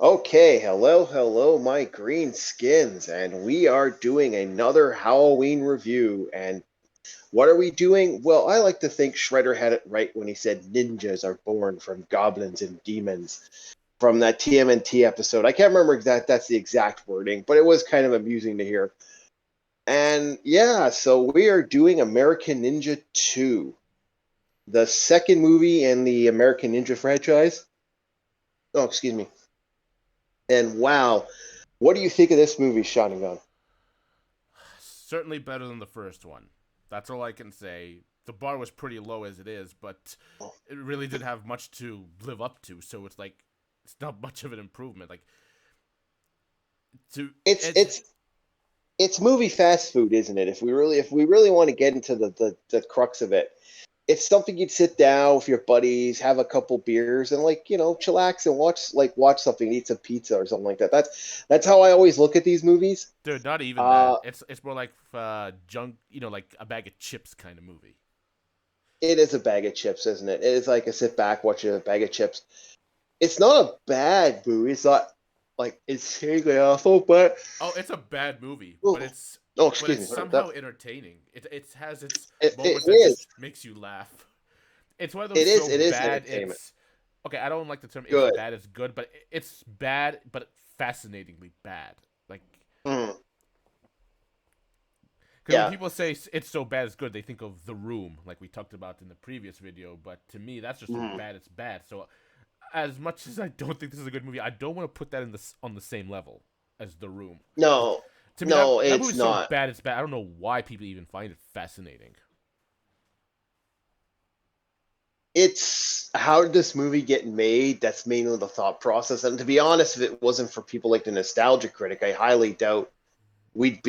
Okay, hello, my green skins, and we are doing another Halloween review. And what are we doing? Well, I like to think Shredder had it right when he said ninjas are born from goblins and demons from that TMNT episode. I can't remember that's the exact wording, but it was kind of amusing to hear. And yeah, so we are doing American Ninja 2, the second movie in the American Ninja franchise. Oh, excuse me. And wow, what do you think of this movie, Sean and Gunn? Certainly better than the first one. That's all I can say. The bar was pretty low as it is, but it really didn't have much to live up to. So it's not much of an improvement. Like to It's it's it's it's movie fast food, isn't it? If we really want to get into the crux of it, it's something you'd sit down with your buddies, have a couple beers, and chillax and watch something, eat some pizza or something like that. That's how I always look at these movies. dude, not even that. Uh, It's more like junk, like a bag of chips kind of movie. it is a bag of chips, isn't it? It is like a sit back, watch a bag of chips. It's not a bad movie. It's not like it's terribly awful, but Oh, it's a bad movie, but oh, but excuse it's me, sorry, somehow entertaining. It has its it moments that is just makes you laugh. It's one of those so it is bad entertainment. it's okay. I don't like the term "it's Good. bad it's good," but it's bad, but fascinatingly bad. Like, Mm, because when yeah. people say it's so bad it's good, they think of The Room, like we talked about in the previous video. But to me, that's just so Mm. bad it's bad. So, as much as I don't think this is a good movie, I don't want to put that on the same level as The Room. No, To me, no, that it's movie's so not. bad it's bad. I don't know why people even find it fascinating. It's how did this movie get made? That's mainly the thought process. And to be honest, if it wasn't for people like the Nostalgia Critic, I highly doubt we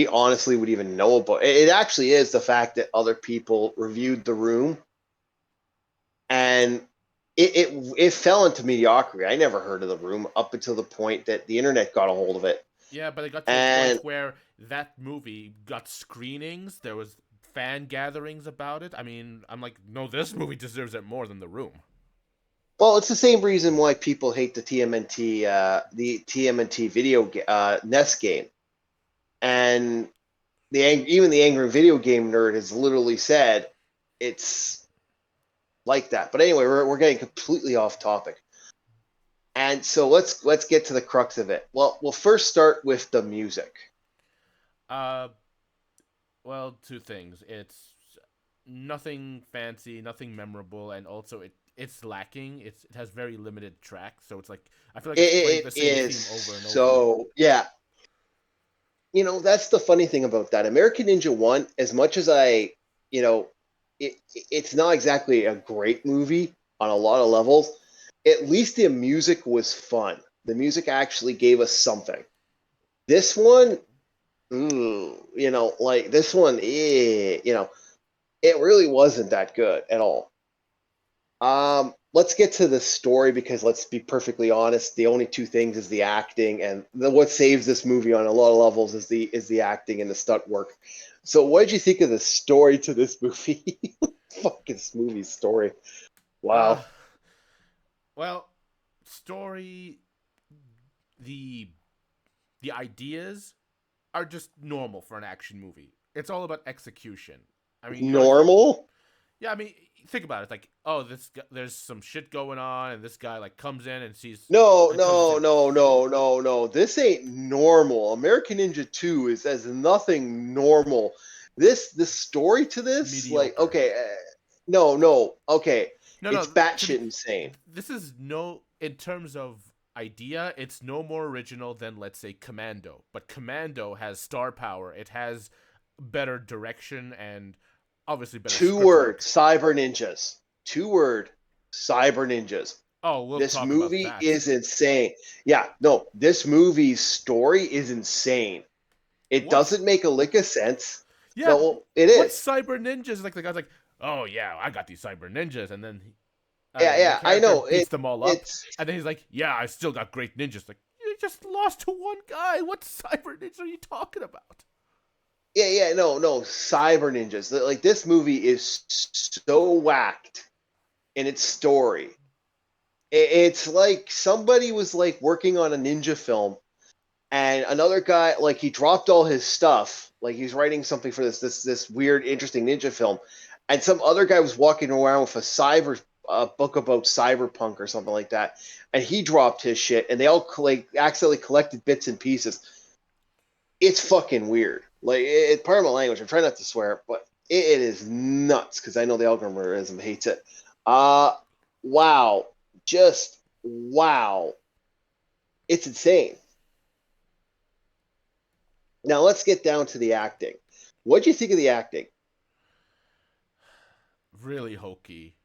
honestly would even know about it. It actually is the fact that other people reviewed The Room and it fell into mediocrity. I never heard of The Room up until the point that the internet got a hold of it. Yeah, but it got to a point And where that movie got screenings. There was fan gatherings about it. I mean, I'm like, no, this movie deserves it more than The Room. well, it's the same reason why people hate the TMNT NES game. And even the angry video game nerd has literally said it's like that. But anyway, we're getting completely off topic. And so let's get to the crux of it. Well, we'll first start with the music. Uh, well, two things. It's nothing fancy, nothing memorable, and also it's lacking. It has very limited tracks, so it's like I feel like it's playing It the same is theme over and over. so yeah. That's the funny thing about that. American Ninja One, as much as you know, it's not exactly a great movie on a lot of levels. At least the music was fun. The music actually gave us something. This one, like this one, it really wasn't that good at all. Let's get to the story because let's be perfectly honest, the only two things is the acting and what saves this movie on a lot of levels is the acting and the stunt work. So what did you think of the story to this movie? Fuck this movie's story. Uh, Wow. well, story the the ideas are just normal for an action movie. It's all about execution. I mean, Normal? yeah, I mean, think about it. It's like, oh, there's some shit going on, and this guy like comes in and sees No, and causes no, it no, no, no, no. This ain't normal. American Ninja 2 is as nothing normal. The story to this, like, mediocre. okay, no, no, okay. No, It's no. To be, batshit insane. this is no in terms of idea. It's no more original than let's say Commando. But Commando has star power. It has better direction and obviously better Two script word work. cyber ninjas. Two word cyber ninjas. Oh, we'll This talk about movie that. is insane. Yeah, no, this movie's story is insane. It What's doesn't make a lick of sense. yeah? No, well, it What's is. cyber ninjas? Like the guy's like, oh yeah, I got these cyber ninjas, and then Yeah, the yeah, I character know. beats them all up, It's and then he's like, "Yeah, I still got great ninjas." Like, you just lost to one guy. What cyber ninjas are you talking about? yeah, yeah, no, no, cyber ninjas. Like this movie is so whacked in its story. It's like somebody was like working on a ninja film, and another guy like he dropped all his stuff, like he's writing something for this weird, interesting ninja film, and some other guy was walking around with a book about cyberpunk or something like that, and he dropped his shit, and they all like accidentally collected bits and pieces. It's fucking weird. Like it's part of my language. I'm trying not to swear, but it is nuts because I know the algorithm hates it. Uh wow, just wow, it's insane. Now let's get down to the acting. What do you think of the acting? Really hokey,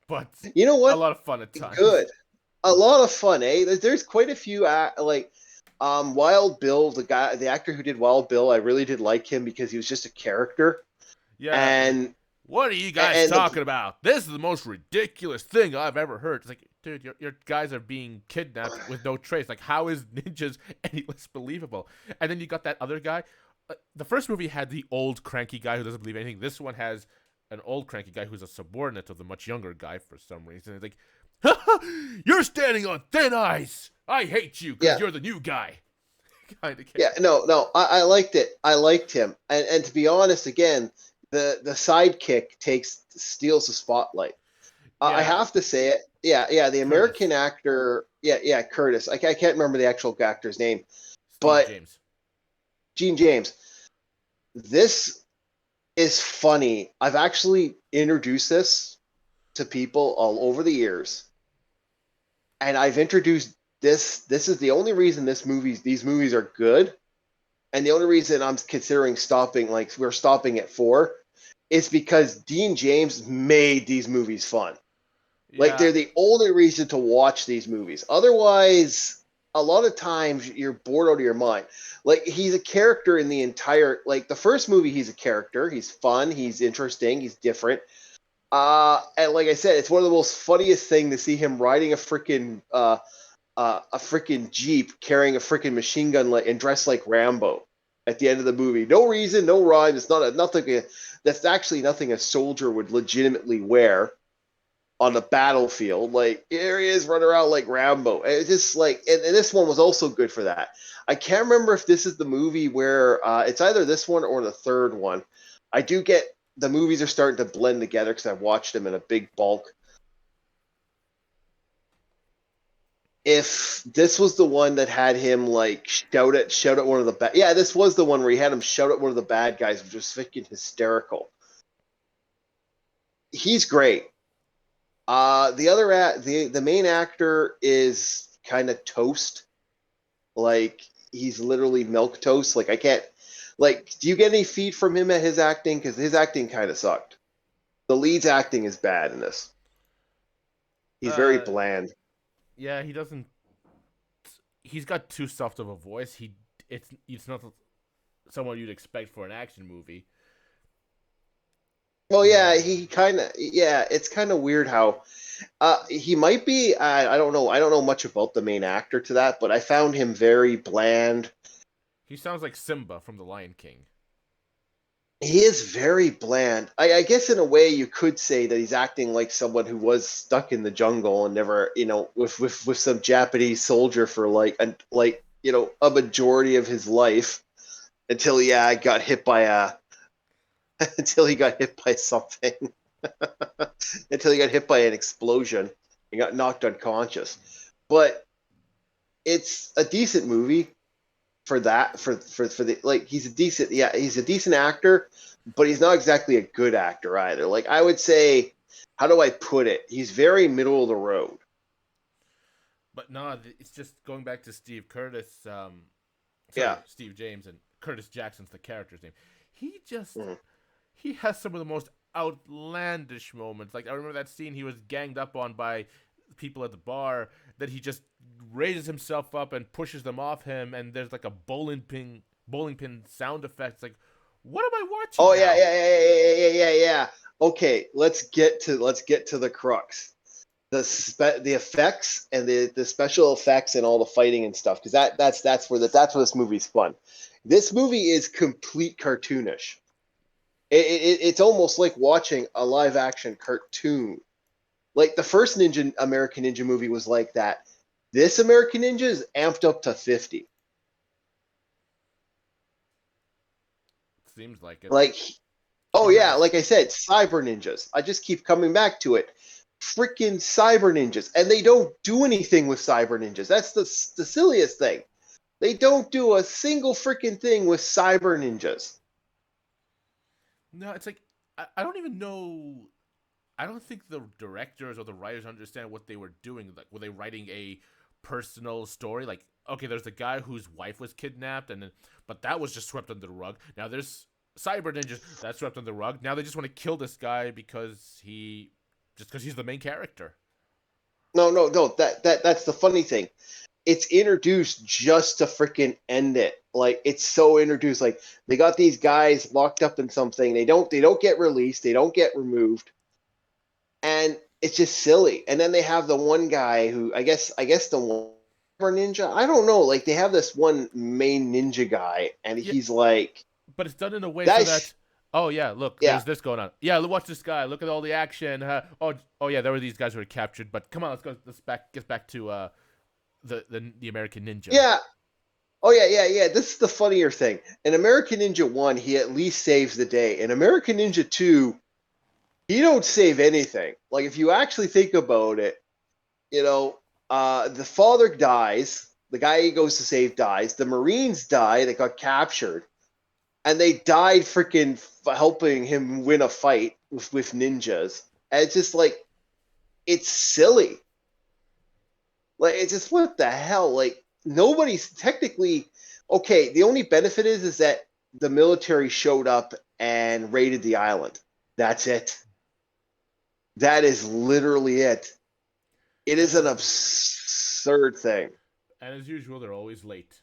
but You know a what? lot of fun at times. Good. A lot of fun, eh? There's quite a few like Wild Bill, the actor who did Wild Bill. I really did like him because he was just a character, Yeah, like, and what are you guys and the talking about? This is the most ridiculous thing I've ever heard. It's like, dude, your guys are being kidnapped with no trace. Like, how is ninjas any less believable? And then you got that other guy. The first movie had the old cranky guy who doesn't believe anything. This one has an old cranky guy who's a subordinate of the much younger guy for some reason. It's like, you're standing on thin ice. I hate you because yeah. you're the new guy. Kind of. Yeah, no, I liked it. I liked him, and to be honest, again, the sidekick steals the spotlight. I Yeah, have to say it. Yeah, the American Curtis, actor. Yeah, Curtis. I can't remember the actual actor's name, Steve but James. Gene James. This is funny. I've actually introduced this to people all over the years, and I've introduced this. This is the only reason these movies are good, and the only reason I'm considering stopping, like we're stopping at 4, is because Dean James made these movies fun. Like Yeah, they're the only reason to watch these movies. Otherwise, a lot of times you're bored out of your mind. Like he's a character in the entire like the first movie he's a character. He's fun, he's interesting, he's different. And like I said, it's one of the most funniest thing to see him riding a freaking Jeep carrying a freaking machine gun and dressed like Rambo at the end of the movie. No reason, no rhyme. It's nothing. That's actually nothing a soldier would legitimately wear on the battlefield. Like here he is running around like Rambo. And it's just like, and this one was also good for that. I can't remember if this is the movie where it's either this one or the third one. I do get the movies are starting to blend together because I've watched them in a big bulk. If this was the one that had him like shout at one of the bad, yeah, this was the one where he had him shout at one of the bad guys, which was freaking hysterical. He's great. The main actor is kind of toast. Like he's literally milk toast. Like I can't. Like, do you get any feed from him at his acting? Because his acting kind of sucked. The lead's acting is bad in this. He's very uh, bland. yeah, he doesn't. He's got too soft of a voice. It's not someone you'd expect for an action movie. Well, yeah, Uh, he kind of, yeah, it's kind of weird how he might be. I don't know. I don't know much about the main actor to that, but I found him very bland. he sounds like Simba from The Lion King. He is very bland. I guess in a way you could say that he's acting like someone who was stuck in the jungle and never, with some Japanese soldier for a majority of his life until got hit by a until he got hit by something until he got hit by an explosion and got knocked unconscious. But it's a decent movie for that for the like he's a decent actor, but he's not exactly a good actor either. Like I would say, how do I put it? He's very middle of the road. But no, it's just going back to Steve Curtis. Yeah. Sorry, Steve James and Curtis Jackson's the character's name. He just Mhm. he has some of the most outlandish moments. Like I remember that scene he was ganged up on by people at the bar that he just raises himself up and pushes them off him and there's like a bowling pin sound effects like what am I watching Oh yeah, now? yeah, yeah, yeah, yeah, yeah, yeah, yeah. Okay, let's get to the crux. The effects and the special effects and all the fighting and stuff because that's where this movie's fun. This movie is complete cartoonish. It's almost like watching a live action cartoon. Like the first American Ninja movie was like that. This American Ninja is amped up to 50. Seems like it. Like, oh He yeah, has. like I said, cyber ninjas. I just keep coming back to it. Freaking cyber ninjas, and they don't do anything with cyber ninjas. That's the silliest thing. They don't do a single freaking thing with cyber ninjas. No, it's like I don't even know. I don't think the directors or the writers understand what they were doing. Like, were they writing a personal story? Like, okay, there's the guy whose wife was kidnapped, and then but that was just swept under the rug. Now there's cyber ninjas that's swept under the rug. Now they just want to kill this guy because he's the main character. No, no, no. That's the funny thing. It's introduced just to freaking end it. Like it's so introduced. Like they got these guys locked up in something. They don't get released. They don't get removed, and it's just silly. And then they have the one guy who I guess the one ninja. I don't know. Like they have this one main ninja guy, and Yeah, he's like but it's done in a way so that's that oh yeah, look, yeah. there's this going on. Yeah, watch this guy. Look at all the action. Oh yeah, there were these guys who were captured. But come on, let's go. Let's get back to the American Ninja. Yeah. Oh yeah, yeah, yeah. This is the funnier thing. In American Ninja 1, he at least saves the day. In American Ninja 2, he don't save anything. Like if you actually think about it, the father dies, the guy he goes to save dies, the Marines die that got captured, and they died freaking helping him win a fight with ninjas. And it's just like it's silly. Like it's just what the hell? Like nobody's technically okay. The only benefit is that the military showed up and raided the island. That's it. That is literally it. It is an And absurd thing. and as usual, they're always late.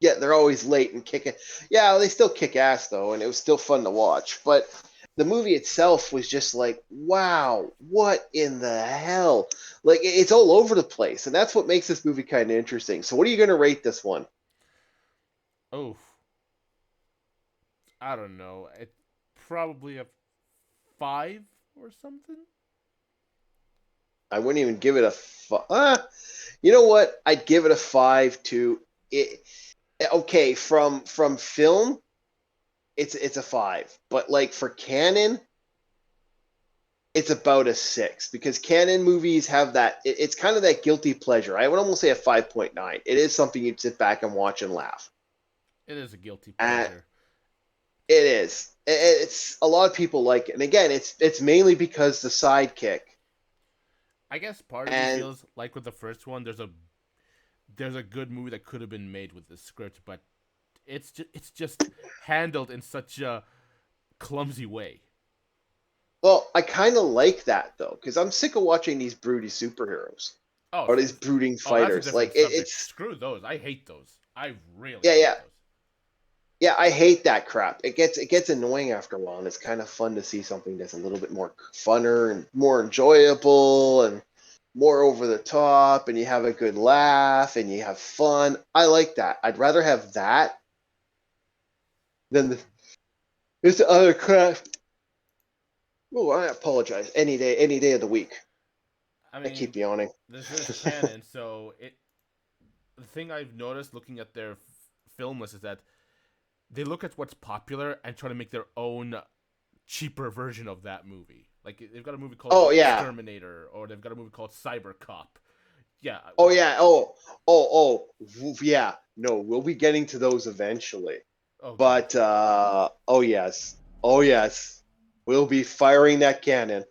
Yeah, they're always late and kicking. Yeah, they still kick ass though, and it was still fun to watch. But the movie itself was just like, wow, what in the hell? Like it's all over the place, and that's what makes this movie kind of interesting. So, what are you going to rate this one? Oh, I don't know. It probably a 5 or something. I wouldn't even give it a. You know what? I'd give it a 5 to it. Okay, from film, it's a 5, but like for canon, it's about a 6 because canon movies have that. It's kind of that guilty pleasure. I would almost say a 5.9. It is something you'd sit back and watch and laugh. It is a guilty And pleasure. it is. It's a lot of people like it, and again, it's mainly because the sidekick I guess part of me and feels like with the first one, there's a good movie that could have been made with this script, but it's just handled in such a clumsy way. well, I kind of like that though because I'm sick of watching these broody superheroes Oh, or these brooding oh, that's a fighters. Like different subject. it's Screw those. I hate those. I really yeah, hate yeah. those. Yeah, I hate that crap. It gets annoying after a while, and it's kind of fun to see something that's a little bit more funner and more enjoyable and more over the top, and you have a good laugh and you have fun. I like that. I'd rather have that than this other crap. Oh, I apologize. Any day of the week. I I mean, keep yawning. this is canon, so it. The thing I've noticed looking at their film list is that they look at what's popular and try to make their own cheaper version of that movie. Like they've got a movie called Oh The yeah. Exterminator, or they've got a movie called Cyber Cop. Yeah, Oh yeah. Yeah. No, we'll be getting to those eventually. oh god. But oh yes, oh yes, we'll be firing that cannon.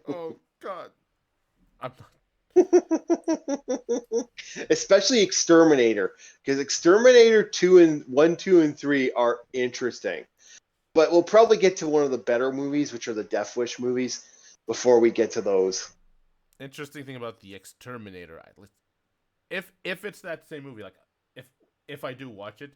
Oh god. I'm Especially Exterminator, because Exterminator 2 and 1, 2, and 3 are interesting. But we'll probably get to one of the better movies, which are the Death Wish movies, before we get to those. interesting thing about The Exterminator. If it's that same movie, like if if I do watch it,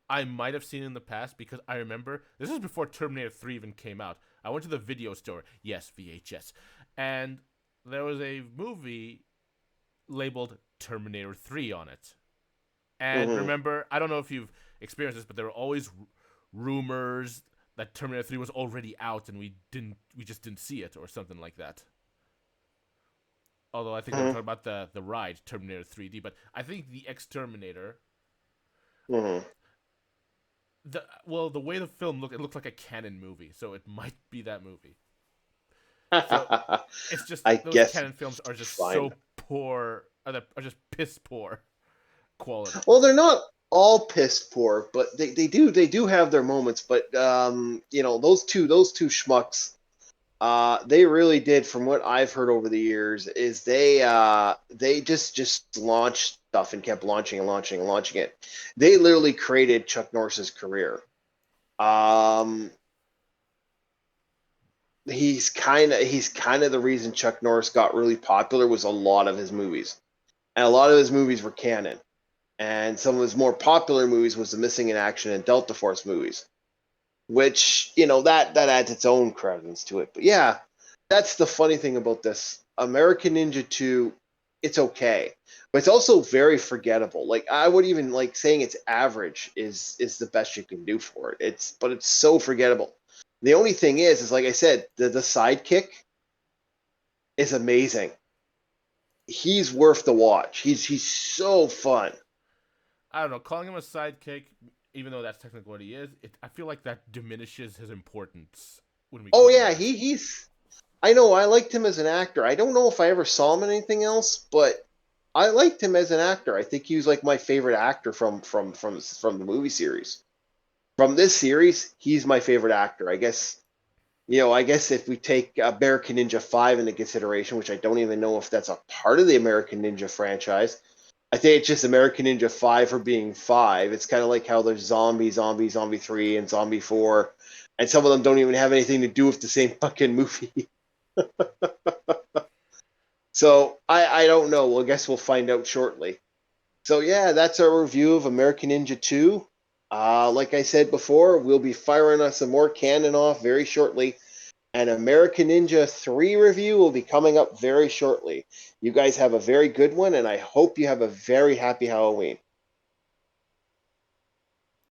I might have seen it in the past because I remember this is before Terminator 3 even came out. I went to the video store, yes, VHS, and there was a movie labeled Terminator 3 on it. And Hmm. remember, I don't know if you've experienced this, but there were always rumors that Terminator 3 was already out and we just didn't see it or something like that. Although I think they were Mm-hmm. talking about the ride Terminator 3D, but I think the Exterminator, Mm-hmm. the way the film looked, it looked like a canon movie, so it might be that movie. So it's just I those guess canon films are just fine. so poor, are just piss poor quality. Well, they're not all piss poor, but they do have their moments. But those two schmucks, they really did, from what I've heard over the years, is they just launched stuff and kept launching and launching and launching it. They literally created Chuck Norris's career. Um, he's kind of the reason Chuck Norris got really popular, was a lot of his movies, and a lot of his movies were canon. And some of his more popular movies was the Missing in Action and Delta Force movies, which that adds its own credence to it. But yeah, that's the funny thing about this American Ninja 2. It's okay, but it's also very forgettable. Like, I would even like saying it's average is the best you can do for it. It's so forgettable. The only thing is like I said, the sidekick is amazing. He's worth the watch. He's so fun. I don't know, calling him a sidekick, even though that's technically what he is, I feel like that diminishes his importance when we Oh call him yeah, that. he's. I know, I liked him as an actor. I don't know if I ever saw him in anything else, but I liked him as an actor. I think he was like my favorite actor from the movie series. From this series, he's my favorite actor. I guess if we take American Ninja 5 into consideration, which I don't even know if that's a part of the American Ninja franchise. I think it's just American Ninja 5 for being 5. It's kind of like how there's Zombie 3, and Zombie 4, and some of them don't even have anything to do with the same fucking movie. So I don't know. Well, I guess we'll find out shortly. So yeah, that's our review of American Ninja 2. Like I said before, we'll be firing us some more canon off very shortly. And American Ninja 3 review will be coming up very shortly. You guys have a very good one, and I hope you have a very happy Halloween.